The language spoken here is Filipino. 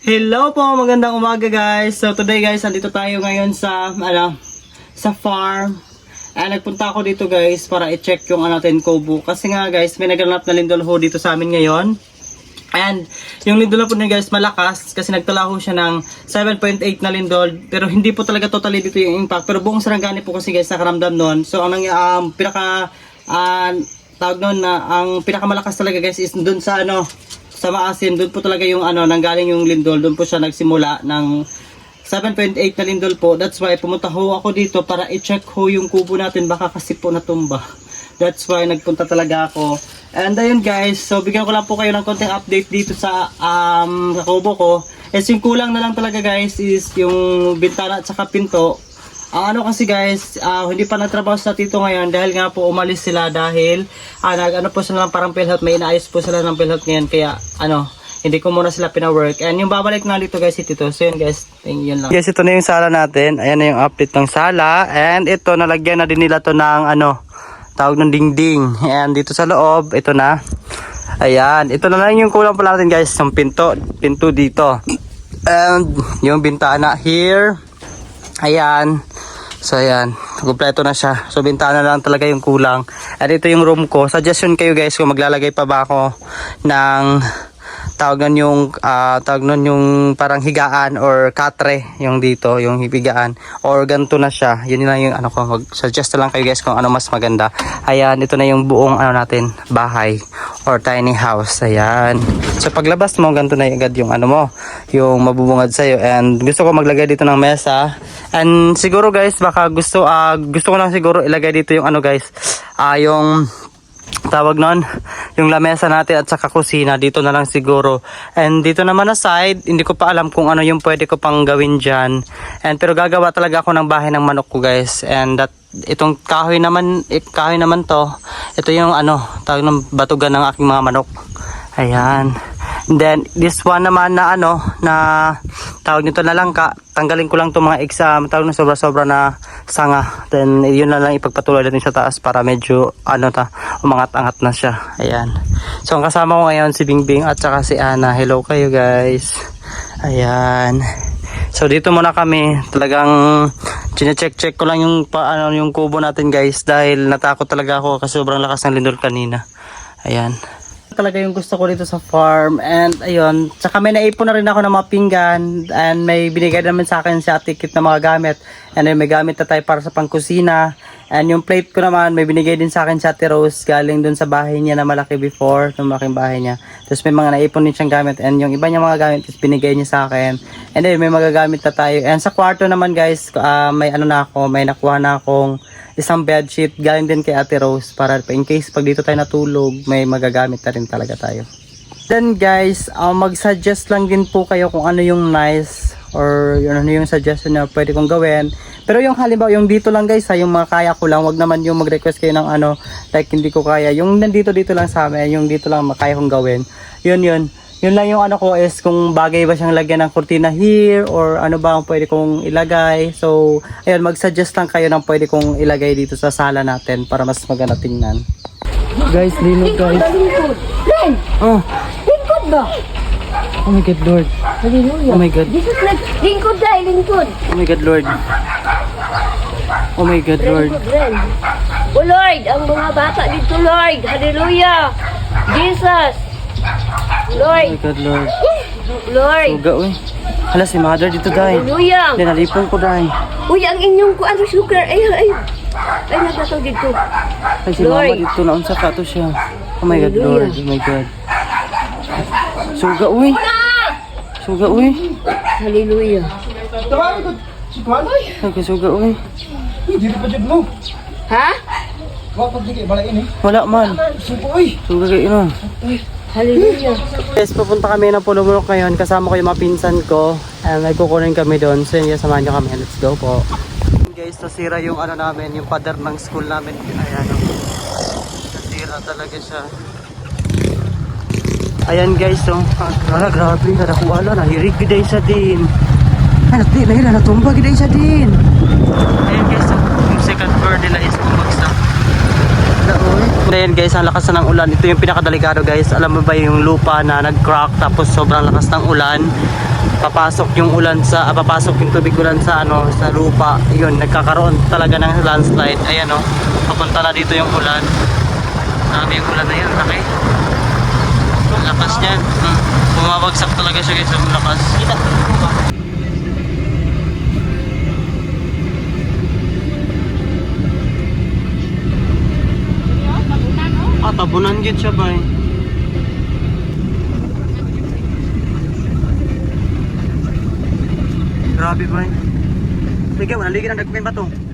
Hello po, magandang umaga guys. So today guys, andito tayo ngayon sa farm. Nagpunta ako dito guys para i-check yung natin kubo. Kasi nga guys, may naganap na lindol ho dito sa amin ngayon. And yung lindol po niya guys malakas kasi nagtala ho siya ng 7.8 na lindol. Pero hindi po talaga totally dito yung impact. Pero buong Sarangani po kasi guys nakaramdam nun. So ang tawag nun na ang pinakamalakas talaga guys is dun sa sa Maasin, doon po talaga yung nanggaling yung lindol, doon po siya nagsimula ng 7.8 na lindol po. That's why pumunta ho ako dito para i-check ho yung kubo natin, baka kasi po natumba. That's why nagpunta talaga ako. And ayun guys, so bigyan ko lang po kayo ng konting update dito sa kubo ko. Yung kulang na lang talaga guys is yung bintana at saka pinto. Kasi guys, hindi pa nagtrabaho sa tito ngayon dahil nga po umalis sila dahil po sila ng parang PhilHealth, may inaayos po sila ng PhilHealth ngayon kaya hindi ko muna sila pina-work. And yung babalik na dito guys si tito. So yun guys, yun lang. Guys, ito na yung sala natin. Ayan na yung update ng sala. And ito, nalagyan na din nila to ng tawag ng dingding. And dito sa loob, ito na. Ayan, ito na lang yung kulang pala natin guys, yung pinto dito. And yung bintana here. Ayan. So ayan, kumpleto na siya. So bintana lang talaga yung kulang. At ito yung room ko. Suggestion kayo guys kung maglalagay pa ba ako ng tawag nun yung parang higaan or katre yung dito, yung higaan or ganito na siya. Yun lang yung suggest na lang kayo guys kung ano mas maganda. Ayan, ito na yung buong natin, bahay or tiny house. Ayan. So paglabas mo, ganito na agad yung yung mabubungad sa'yo. And gusto ko maglagay dito ng mesa. And siguro guys, baka gusto ko lang siguro ilagay dito yung guys, yung tawag nun, yung lamesa natin at saka kusina dito na lang siguro. And dito naman na side, hindi ko pa alam kung ano yung pwede ko pang gawin dyan. And pero gagawa talaga ako ng bahay ng manok ko guys. And itong kahoy naman to, ito yung tawag ng batugan ng aking mga manok. Ayan. And then this one naman na na tawag nito na lang tanggalin ko lang itong mga exam, tawag na sobra-sobra na sanga. Then yun na lang ipagpatuloy natin sa taas para medyo umangat-angat na siya. Ayan. So ang kasama ko ngayon si Bingbing at saka si Ana. Hello kayo guys. Ayan. So dito muna kami, talagang chine-check ko lang yung yung kubo natin guys dahil natakot talaga ako kasi sobrang lakas ng lindol kanina. Ayan. Talaga yung gusto ko dito sa farm. And ayun, tsaka may naipon na rin ako ng mga pinggan and may binigay naman sa akin si Ate Kit na mga gamit. And then may gamit na tayo para sa pangkusina. And yung plate ko naman may binigay din sa akin si Ate Rose galing dun sa bahay niya na malaki before, yung malaking bahay niya. Tapos may mga naipon din siyang gamit and yung iba niya mga gamit is binigay niya sa akin. And then may magagamit na tayo. And sa kwarto naman guys, may may nakuha na akong isang bedsheet galing din kay Ate Rose para in case pag dito tayo natulog may magagamit na rin talaga tayo. Then guys, mag-suggest lang din po kayo kung ano yung nice or ano yung suggestion na pwede kong gawin. Pero yung halimbawa yung dito lang guys, yung mga kaya ko lang, wag naman yung mag-request kayo ng like hindi ko kaya. Yung nandito lang sa amin, yung dito lang makaya kong gawin. Yun lang yung ko is kung bagay ba siyang lagyan ng kurtina here or ano ba ang pwede kong ilagay. So, ayun, mag-suggest lang kayo ng pwede kong ilagay dito sa sala natin para mas maganda tingnan. Guys, linog guys. Oh. Lingkod ba? Oh my God, Lord. Hallelujah. Oh my God. Jesus, lingkod dahil lingkod. Oh my God, Lord. Oh my God, Lord. Oh Lord, ang mga bata dito, Lord. Hallelujah. Jesus. Lord. Oh my God, Lord. Lord. Suga, uy. Hala, si Mother dito dahil. Hallelujah. Hindi, nalipong ko dahil. Uy, ang inyong sugar. Ay, nagkataw dito. Ay, si Lord. Mama dito, naunsa ka to siya. Oh my God, Lord. Oh my God. Suga, uy. Suga, uy. Hallelujah. Ay, suga, uy. Ha? Wala man. Suga kayo na. Hallelujah. Guys, papunta kami ng Puno-Bulok ngayon. Kasama ko yung mga pinsan ko. And nagkukunin kami doon. So yun, samahan nyo kami. Let's go po. Guys, nasira yung namin, yung pader ng school namin. Ayan, nasira talaga siya. Ayan guys, grabe, narakuala, nahirig giday sa din. Ay, nahila, natumba giday sa din. Ayan guys, yung second floor nila is bumagsak. Ayan guys, ang lakas na ng ulan. Ito yung pinakadelikado guys. Alam mo ba yung lupa na nag-crack tapos sobrang lakas ng ulan. papasok yung tubig ulan sa sa lupa. Yun, nagkakaroon talaga ng landslide. Ayan papunta na dito yung ulan. Sabi yung ulan na yun, laki. Ang lakas niyan. Bumabagsak talaga siya guys, ang lakas. Kita. Tabunan gid siya ba eh. Grabe ba eh. Sige, wala ligid ang dagpin ba to?